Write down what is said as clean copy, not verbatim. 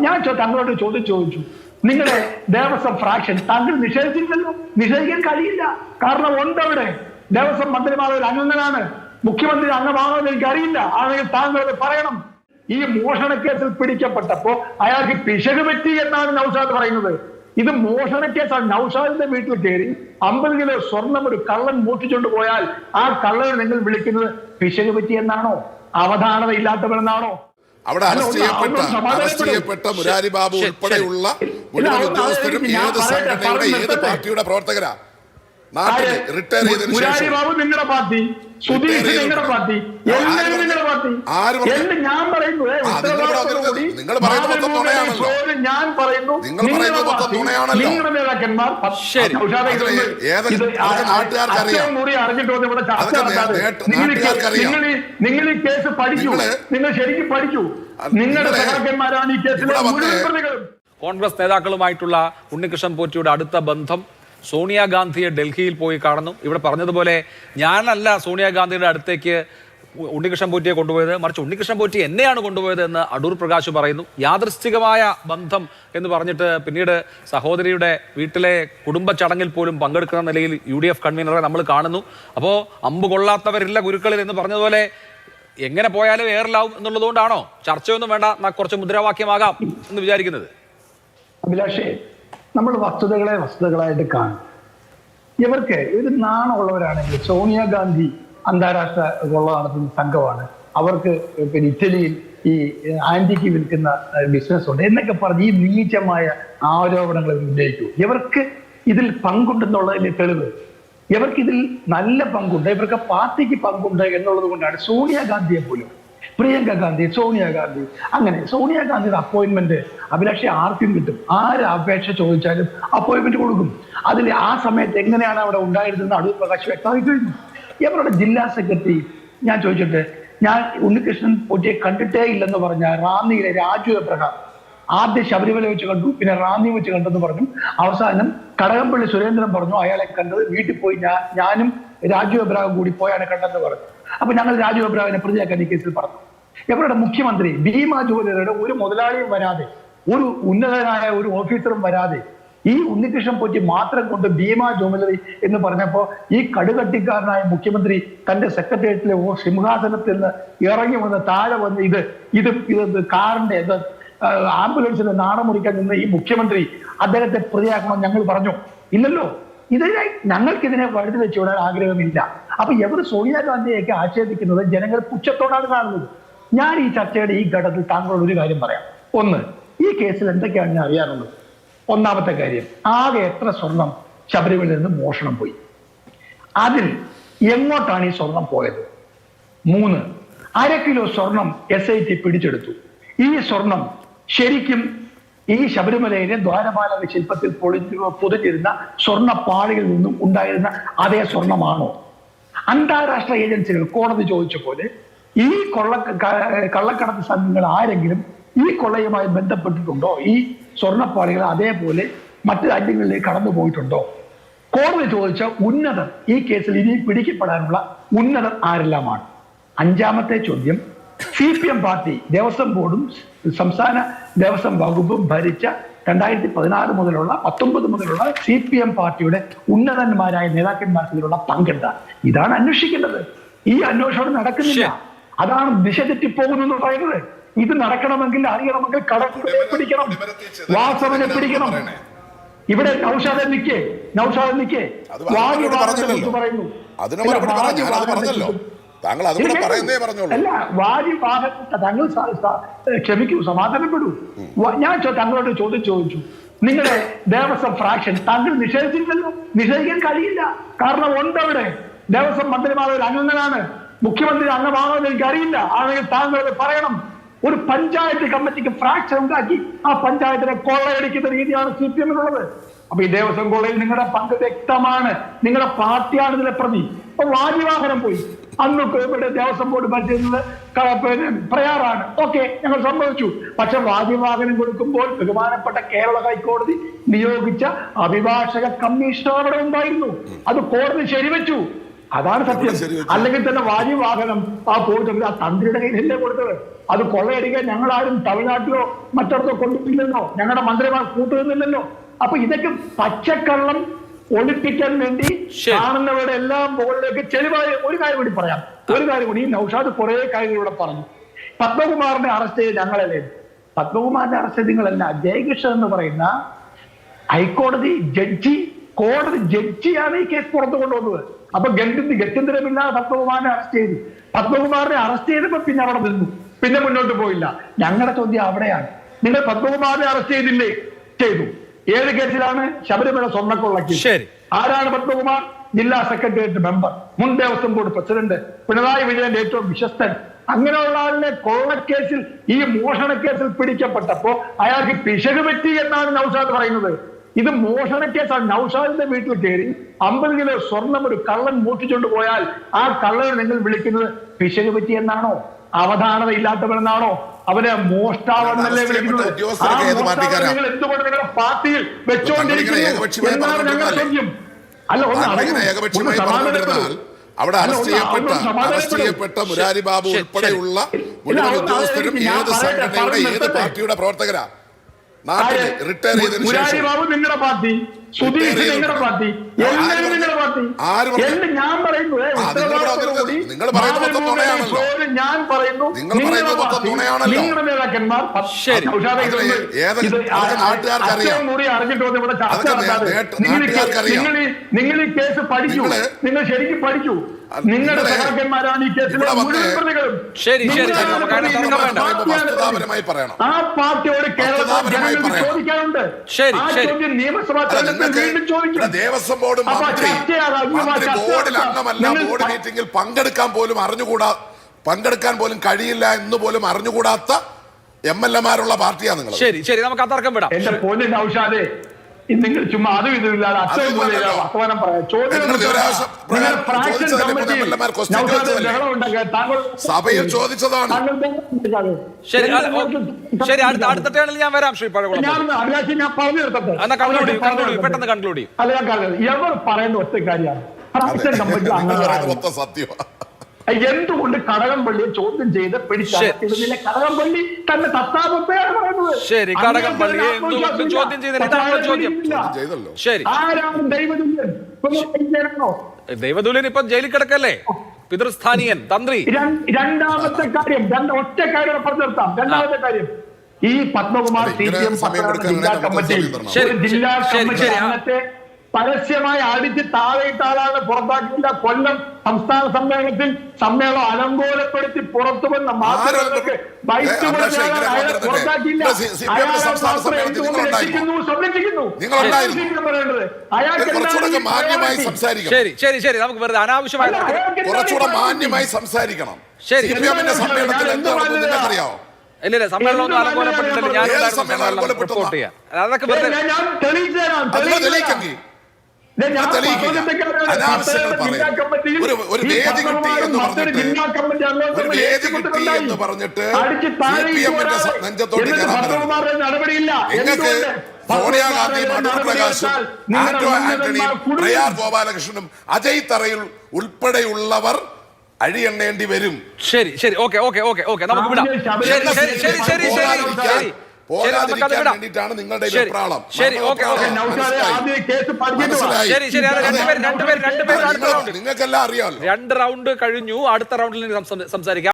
ഞാൻ തങ്ങളോട് ചോദിച്ചു, നിങ്ങളുടെ ദേവസ്വം ഫ്രാക്ഷൻ താങ്കൾ നിഷേധിച്ചില്ലല്ലോ. നിഷേധിക്കാൻ കഴിയില്ല, കാരണം ഉണ്ടവിടെ. ദേവസ്വം മന്ത്രിമാരിൽ അംഗങ്ങളാണ്, മുഖ്യമന്ത്രി അംഗമാണെന്ന് എനിക്കറിയില്ല. ആണെങ്കിൽ താങ്കൾ അത് പറയണം. ഈ മോഷണ കേസിൽ പിടിക്കപ്പെട്ടപ്പോ അയാൾക്ക് പിശക് പറ്റി എന്നാണ് നൗഷാദ് പറയുന്നത്. ഇത് മോഷണ കേസാണ്. നൗഷാദിന്റെ വീട്ടിൽ കയറി 50 കിലോ സ്വർണം ഒരു കള്ളൻ മോഷ്ടിച്ചുകൊണ്ട് പോയാൽ ആ കള്ളനെ നിങ്ങൾ വിളിക്കുന്നത് പിശക് പറ്റി എന്നാണോ, അവധാനത ഇല്ലാത്തവരെന്നാണോ? അവിടെ അറസ്റ്റ് ചെയ്യപ്പെട്ട മുരാരി ബാബു ഉൾപ്പെടെയുള്ള മുഴുവൻ ഉദ്യോഗസ്ഥരും ഏത് സംഘടനയുടെ ഏത് പാർട്ടിയുടെ പ്രവർത്തകരാ? റിട്ടയർ ചെയ്തതിനു ശേഷം ബാബു നിങ്ങളുടെ പാർട്ടി, സുധീഷ് നിങ്ങളുടെ പാർട്ടി, എല്ലാവരും നിങ്ങളുടെ പാർട്ടി. ഞാൻ പറയുന്നത് നിങ്ങൾ പറയുന്നത് മൊത്തം നുണയാണല്ലോ. ഞാൻ പറയുന്നു നിങ്ങളുടെ നേതാക്കന്മാർ നാട്ടുകാർക്കറിയാം. കൂടി അറിഞ്ഞിട്ട് വന്ന് ഇവിടെ ചർച്ച നടത്താതെ നിങ്ങൾ ഈ കേസ് പഠിക്കൂ, നിങ്ങൾ ശരിക്കും പഠിക്കൂ. നിങ്ങളുടെ നേതാക്കന്മാരാണ് ഈ കേസിലെ മുഴുവൻ പ്രതികളും. കോൺഗ്രസ് നേതാക്കളുമായിട്ടുള്ള ഉണ്ണികൃഷ്ണൻ പോറ്റിയുടെ അടുത്ത ബന്ധം സോണിയാഗാന്ധിയെ ഡൽഹിയിൽ പോയി കാണുന്നു. ഇവിടെ പറഞ്ഞതുപോലെ ഞാനല്ല സോണിയാഗാന്ധിയുടെ അടുത്തേക്ക് ഉണ്ണികൃഷ്ണൻ പോറ്റിയെ കൊണ്ടുപോയത്, മറിച്ച് ഉണ്ണികൃഷ്ണൻ പോറ്റി എന്നെയാണ് കൊണ്ടുപോയത് എന്ന് അടൂർ പ്രകാശ് പറയുന്നു. യാദൃശ്ചികമായ ബന്ധം എന്ന് പറഞ്ഞിട്ട് പിന്നീട് സഹോദരിയുടെ വീട്ടിലെ കുടുംബ ചടങ്ങിൽ പോലും പങ്കെടുക്കുന്ന നിലയിൽ UDF കൺവീനറെ നമ്മൾ കാണുന്നു. അപ്പോൾ അമ്പ് കൊള്ളാത്തവരില്ല ഗുരുക്കളിൽ എന്ന് പറഞ്ഞതുപോലെ എങ്ങനെ പോയാലും എയറിലാവും എന്നുള്ളതുകൊണ്ടാണോ ചർച്ചയൊന്നും വേണ്ട, കുറച്ച് മുദ്രാവാക്യമാകാം എന്ന് വിചാരിക്കുന്നത്? അഭിലാഷേ, നമ്മൾ വസ്തുതകളായിട്ട് കാണും. ഇവർക്ക് ഒരു നാണമുള്ളവരാണെങ്കിൽ സോണിയാഗാന്ധി അന്താരാഷ്ട്ര കൊള്ള നടത്തുന്ന സംഘമാണ്, അവർക്ക് പിന്നെ ഇറ്റലിയിൽ ഈ ആന്റിക്ക് വിൽക്കുന്ന ബിസിനസ് ഉണ്ട് എന്നൊക്കെ പറഞ്ഞ് ഈ നീചമായ ആരോപണങ്ങൾ ഉന്നയിക്കൂ. ഇവർക്ക് ഇതിൽ പങ്കുണ്ടെന്നുള്ളതിന്റെ തെളിവ്, ഇവർക്ക് ഇതിൽ നല്ല പങ്കുണ്ട്, ഇവർക്ക് പാർട്ടിക്ക് പങ്കുണ്ട് എന്നുള്ളത് കൊണ്ടാണ് സോണിയാഗാന്ധിയെ പോലും, പ്രിയങ്ക ഗാന്ധി, സോണിയാഗാന്ധി, അങ്ങനെ സോണിയാഗാന്ധിയുടെ അപ്പോയിന്റ്മെന്റ് അഭിലാഷെ ആർക്കും കിട്ടും. ആര് അപേക്ഷ ചോദിച്ചാലും അപ്പോയിന്റ്മെന്റ് കൊടുക്കും. അതിൽ ആ സമയത്ത് എങ്ങനെയാണ് അവിടെ ഉണ്ടായിരുന്നെന്ന് അടൂർ പ്രകാശ് വ്യക്തമായി കഴിഞ്ഞു. ഇവരുടെ ജില്ലാ സെക്രട്ടറി ഞാൻ ചോദിച്ചിട്ട്, ഞാൻ ഉണ്ണികൃഷ്ണൻ പോറ്റിയെ കണ്ടിട്ടേ ഇല്ലെന്ന് പറഞ്ഞ റാന്നിയിലെ രാജു എബ്രഹാം ആദ്യം ശബരിമല വെച്ച് കണ്ടു, പിന്നെ റാന്നി വെച്ച് കണ്ടെന്ന് പറഞ്ഞു. അവസാനം കടകംപള്ളി സുരേന്ദ്രൻ പറഞ്ഞു അയാളെ കണ്ടത് വീട്ടിൽ പോയി ഞാനും രാജു എബ്രഹാം കൂടി പോയാണ് കണ്ടെന്ന് പറഞ്ഞു. അപ്പൊ ഞങ്ങൾ രാജു എബ്രഹാമിനെ പ്രതിയാക്കാൻ ഈ കേസിൽ പറഞ്ഞു. ഇവരുടെ മുഖ്യമന്ത്രി ഭീമാ ജുവലറിയുടെ ഒരു മുതലാളിയും വരാതെ, ഒരു ഉന്നതനായ ഒരു ഓഫീസറും വരാതെ ഈ ഉണ്ണികൃഷ്ണൻ പോറ്റി മാത്രം കൊണ്ട് ഭീമാ ജുവലറി എന്ന് പറഞ്ഞപ്പോ ഈ കടുകട്ടിക്കാരനായ മുഖ്യമന്ത്രി തന്റെ സെക്രട്ടേറിയറ്റിലെ സിംഹാസനത്തിൽ നിന്ന് ഇറങ്ങി വന്ന് താഴെ വന്ന് ഇത് കാറിന്റെ ആംബുലൻസിന്റെ നാടമുറിക്കാൻ നിന്ന് ഈ മുഖ്യമന്ത്രി അദ്ദേഹത്തെ പ്രതിയാക്കണം ഞങ്ങൾ പറഞ്ഞു. ഇല്ലല്ലോ, ഇതിനായി ഞങ്ങൾക്കിതിനെ വഴുതി വെച്ച് വിടാൻ ആഗ്രഹമില്ല. അപ്പൊ എവർ സോണിയാഗാന്ധിയൊക്കെ ആക്ഷേപിക്കുന്നത് ജനങ്ങൾ പുച്ഛത്തോടാണ് കാണുന്നത്. ഞാൻ ഈ ചർച്ചയുടെ ഈ ഘട്ടത്തിൽ താങ്കളോട് ഒരു കാര്യം പറയാം. ഒന്ന്, ഈ കേസിൽ എന്തൊക്കെയാണ് ഞാൻ അറിയാറുള്ളത്. ഒന്നാമത്തെ കാര്യം, ആകെ എത്ര സ്വർണം ശബരിമലയിൽ നിന്ന് മോഷണം പോയി, അതിൽ എങ്ങോട്ടാണ് ഈ സ്വർണം പോയത്? 3, 1/2 കിലോ സ്വർണം SIT പിടിച്ചെടുത്തു. ഈ സ്വർണം ശരിക്കും ഈ ശബരിമലയിലെ ദ്വാരപാലക ശില്പത്തിൽ പൊതിഞ്ഞിരുന്ന സ്വർണ്ണപ്പാളികളിൽ നിന്നും ഉണ്ടായിരുന്ന അതേ സ്വർണമാണോ? അന്താരാഷ്ട്ര ഏജൻസികൾ കോടതി ചോദിച്ച പോലെ ഈ കള്ളക്കടത്ത് സംഘങ്ങൾ ആരെങ്കിലും ഈ കൊള്ളയുമായി ബന്ധപ്പെട്ടിട്ടുണ്ടോ? ഈ സ്വർണ്ണപ്പാളികൾ അതേപോലെ മറ്റു രാജ്യങ്ങളിലേക്ക് കടന്നു പോയിട്ടുണ്ടോ? കോടതി ചോദിച്ച ഉന്നതർ, ഈ കേസിൽ ഇനി പിടിക്കപ്പെടാനുള്ള ഉന്നതർ ആരെല്ലാമാണ്? 5ാമത്തെ ചോദ്യം, CPM പാർട്ടി ദേവസ്വം ബോർഡും സംസ്ഥാന ദേവസ്വം വകുപ്പും ഭരിച്ച 2016 മുതലുള്ള 19 മുതലുള്ള CPM പാർട്ടിയുടെ ഉന്നതന്മാരായ നേതാക്കന്മാർക്കിതിലുള്ള പങ്കെടുത്ത ഇതാണ് അന്വേഷിക്കേണ്ടത്. ഈ അന്വേഷണം നടക്കുന്നില്ല. അതാണ് ദിശ തെറ്റിപ്പോകുന്നു പറയുന്നത്. ഇത് നടക്കണമെങ്കിൽ അറിയണമെങ്കിൽ കടത്തിനെ പിടിക്കണം, വാസവനെ പിടിക്കണം. ഇവിടെ നൗഷാദ് നിക്കേ പറയുന്നു അല്ല, വാരിവാഹൻ താങ്കൾ ക്ഷമിക്കൂ, സമാധാനപ്പെടൂ. ഞാൻ തങ്ങളോട് ചോദിച്ചു, നിങ്ങളുടെ ദേവസ്വം ഫ്രാക്ഷൻ താങ്കൾ നിഷേധിച്ചില്ലല്ലോ. നിഷേധിക്കാൻ കഴിയില്ല, കാരണം ഉണ്ടവിടെ. ദേവസ്വം മന്ത്രിമാരിൽ അംഗങ്ങളാണ്, മുഖ്യമന്ത്രി അംഗമാണെന്ന് എനിക്കറിയില്ല. ആണെങ്കിൽ താങ്കൾ അത് പറയണം. ഒരു പഞ്ചായത്ത് കമ്മിറ്റിക്ക് ഫ്രാക്ഷൻ ഉണ്ടാക്കി ആ പഞ്ചായത്തിനെ കൊള്ളയടിക്കുന്ന രീതിയാണ് CPM-നുള്ളത്. അപ്പൊ ഈ ദേവസ്വം കൊള്ളയിൽ നിങ്ങളുടെ പങ്ക് വ്യക്തമാണ്. നിങ്ങളുടെ പാർട്ടിയാണ് ഇതിലെ പ്രതി. അപ്പൊ വാരിവാഹനം പോയി. അന്ന് ഇവിടെ ദേവസ്വം ബോർഡ് ഭരിച്ചിരുന്നത് പ്രയാറാണ്. ഓക്കെ, ഞങ്ങൾ സമ്മതിച്ചു. പക്ഷെ വാദിവാഹനം കൊടുക്കുമ്പോൾ ബഹുമാനപ്പെട്ട കേരള ഹൈക്കോടതി നിയോഗിച്ച അഭിഭാഷക കമ്മീഷൻ അവിടെ ഉണ്ടായിരുന്നു. അത് കോടതി ശരിവെച്ചു. അതാണ് സത്യം. അല്ലെങ്കിൽ തന്നെ വാരിവാഹനം ആ പോയിട്ട് ആ തന്ത്രിയുടെ കയ്യിലല്ലേ കൊടുത്തത്. അത് കൊള്ളയടിക്കാൻ ഞങ്ങളാരും തമിഴ്നാട്ടിലോ മറ്റിടത്തോ കൊണ്ടുപോയില്ലെന്നോ ഞങ്ങളുടെ മന്ത്രിമാർ കൂട്ടുന്നില്ലല്ലോ. അപ്പൊ ഇതൊക്കെ പച്ചക്കള്ളം ഒളിപ്പിക്കാൻ വേണ്ടി കാണുന്നവരുടെ എല്ലാം മുകളിലേക്ക് ചെലവായ ഒരു കാര്യം കൂടി പറയാം. ഒരു കാര്യം കൂടി, നൗഷാദ് കുറെ കാര്യങ്ങൾ ഇവിടെ പറഞ്ഞു. പത്മകുമാറിനെ അറസ്റ്റ് ചെയ്ത് ഞങ്ങളല്ലേ? പത്മകുമാറിന്റെ അറസ്റ്റ് നിങ്ങളല്ല, ജയകൃഷ്ണൻ എന്ന് പറയുന്ന ഹൈക്കോടതി ജഡ്ജി, കോടതി ജഡ്ജിയാണ് ഈ കേസ് പുറത്തു കൊണ്ടുവന്നത്. അപ്പൊ ഗത്യന്തരമില്ലാതെ പത്മകുമാറിനെ അറസ്റ്റ് ചെയ്തു. പത്മകുമാറിനെ അറസ്റ്റ് ചെയ്തപ്പോ പിന്നെ അവിടെ നിന്നു, പിന്നെ മുന്നോട്ട് പോയില്ല. ഞങ്ങളുടെ ചോദ്യം അവിടെയാണ്. നിങ്ങൾ പത്മകുമാറിനെ അറസ്റ്റ് ചെയ്തില്ലേ? ചെയ്തു. ഏത് കേസിലാണ്? ശബരിമല സ്വർണ്ണക്കൊള്ള കേസ്. ആരാണ് പത്മകുമാർ? ജില്ലാ സെക്രട്ടേറിയറ്റ് മെമ്പർ, മുൻ ദേവസ്വം ബോർഡ് പ്രസിഡന്റ്, പിണറായി വിജയന്റെ ഏറ്റവും വിശ്വസ്തൻ. അങ്ങനെയുള്ള ആളിനെ കൊള്ളക്കേസിൽ, ഈ മോഷണക്കേസിൽ പിടിക്കപ്പെട്ടപ്പോ അയാൾക്ക് പിശക് പറ്റി എന്നാണ് നൗഷാദ് പറയുന്നത്. ഇത് മോഷണ കേസാണ്. നൗഷാദിന്റെ വീട്ടിൽ കയറി 50 കിലോ സ്വർണം ഒരു കള്ളൻ മോഷ്ടിച്ചുകൊണ്ട് പോയാൽ ആ കള്ളനെ നിങ്ങൾ വിളിക്കുന്നത് പിശക് പറ്റി എന്നാണോ? അവധാനത ഇല്ലാത്തവരെന്നാണോ? അവരെ മോഷ്ടാവെന്നല്ലേ വിളിക്കുന്നത്? നിങ്ങൾ എന്തുകൊണ്ട് നിങ്ങളുടെ പാർട്ടിയിൽ വെച്ചുകൊണ്ടിരിക്കുന്നു എന്നാണ് ഞങ്ങൾ ചോദ്യം. അല്ല, അവിടെ അറസ്റ്റ് ചെയ്യപ്പെട്ട മുരാരി ബാബു ഉൾപ്പെടെയുള്ള മുഴുവൻ ഉദ്യോഗസ്ഥരും ഏത് സംഘടനയുടെ ഏത് പാർട്ടിയുടെ പ്രവർത്തകരാ? നാട്ടിൽ റിട്ടയർ ചെയ്തതിനു ശേഷം ബാബു നിങ്ങളുടെ പാർട്ടി, സുധീഷ് നിങ്ങളുടെ പാർട്ടി, എല്ലാവരും നിങ്ങളുടെ പാർട്ടി. ഞാൻ പറയുന്നത് നിങ്ങൾ പറയുന്നത് മൊത്തം നുണയാണല്ലോ. ഞാൻ പറയുന്നു നിങ്ങളുടെ നേതാക്കന്മാർ അറിഞ്ഞിട്ടൊന്നും ഇവിടെ ചർച്ച നടത്താതെ നിങ്ങൾ ഈ കേസ് പഠിക്കൂ. നിങ്ങൾ ശരിക്കും പഠിക്കൂ. നിങ്ങളുടെ സഹാക്കന്മാരാണ് ഈ കേസിലെ മുഴുവൻ പ്രതികളും. വസ്തുതാപരമായി പറയണം. ആ പാർട്ടിയോട് കേരളത്തിൽ ജനങ്ങൾക്ക് ചോദിക്കാനുണ്ട്. ആ ചോദ്യം നിയമസഭാ തെരഞ്ഞെടുപ്പിൽ വീണ്ടും ചോദിക്കും. ദേവസ്വം ബോർഡ് മന്ത്രി ബോർഡിൽ അംഗമല്ല, ബോർഡ് മീറ്റിംഗിൽ പങ്കെടുക്കാൻ പോലും കഴിയില്ല എന്ന് പോലും അറിഞ്ഞുകൂടാത്ത MLA-മാരുള്ള പാർട്ടിയാണ് നിങ്ങൾ. ശരി, നമുക്ക് ആ തർക്കം വിടാം. എന്റെ പൊന്നിൻ ഔഷാദേ, നിങ്ങൾ ചുമ്മാ അതും ഇതില്ലാതെ വർത്തമാനം പറയാം. സഭയിൽ ചോദിച്ചതാണ്. ശരി, അടുത്ത ടേണിൽ ഞാൻ വരാം. ശ്രീ പഴകുളം, ഞാൻ പറഞ്ഞു നിർത്തട്ടെ. പെട്ടെന്ന് കൺക്ലൂഡ് ചെയ്യും. അല്ല, ഞാൻ എവർ പറയുന്ന ഒറ്റ കാര്യമാണ്, എന്തുകൊണ്ട് കടകംപള്ളിയെ ചോദ്യം ചെയ്ത് പിടിച്ചില്ല? കടകംപള്ളി തന്നെ തത്താപത്തെയാണ് പറയുന്നത്. ശരി, കടകംപള്ളിയെ ചോദ്യം ചെയ്തല്ലോ. ശരി, ആരാണ് ദൈവതുല്യൻ? ദൈവതുല്യൻ ഇപ്പൊ ജയിലിൽ കിടക്കല്ലേ? പിതൃസ്ഥാനീയൻ, തന്ത്രി. രണ്ടാമത്തെ കാര്യം, ഒറ്റ കാര്യം പറഞ്ഞു നിർത്താം. രണ്ടാമത്തെ കാര്യം, ഈ പത്മകുമാർ CPM ജില്ലാ കമ്മിറ്റി അംഗത്തെ പരസ്യമായി അടിച്ച് താഴെയിട്ട ആളാണ് പുറത്താക്കിയില്ല. കൊല്ലം സംസ്ഥാന സമ്മേളനത്തിൽ സമ്മേളനം അലങ്കോലപ്പെടുത്തി പുറത്തു വന്ന മാധ്യമങ്ങൾക്ക് പുറത്താക്കിയില്ല. ശരി, നമുക്ക് വെറുതെ അനാവശ്യമായി കുറച്ചുകൂടെ മാന്യമായി സംസാരിക്കണം. നിങ്ങൾക്കറിയാവോ? ഇല്ല, സമ്മേളനം അലങ്കോലപ്പെട്ടിട്ടില്ല. ഞാൻ റിപ്പോർട്ട് ചെയ്യാം. അതൊക്കെ ഒരു വേദി കിട്ടി എന്ന് പറഞ്ഞിട്ട് നെഞ്ചത്തോട്ട് നിങ്ങൾക്ക് സോണിയാഗാന്ധിയും അടൂർ പ്രകാശും ആന്റോ ആന്റണിയും പ്രയാർ ഗോപാലകൃഷ്ണനും അജയ് തറയിൽ ഉൾപ്പെടെയുള്ളവർ അഴിയെണ്ണേണ്ടി വരും. ശരി, ഓക്കെ, നമുക്ക് വിടാം. പോരാതിരിക്കാൻ വേണ്ടിയിട്ടാണ് നിങ്ങളുടെ വെപ്രാളം. നിങ്ങൾക്കെല്ലാം അറിയാമല്ലോ. 2 റൗണ്ട് കഴിഞ്ഞു. അടുത്ത റൗണ്ടിൽ സംസാരിക്കാം.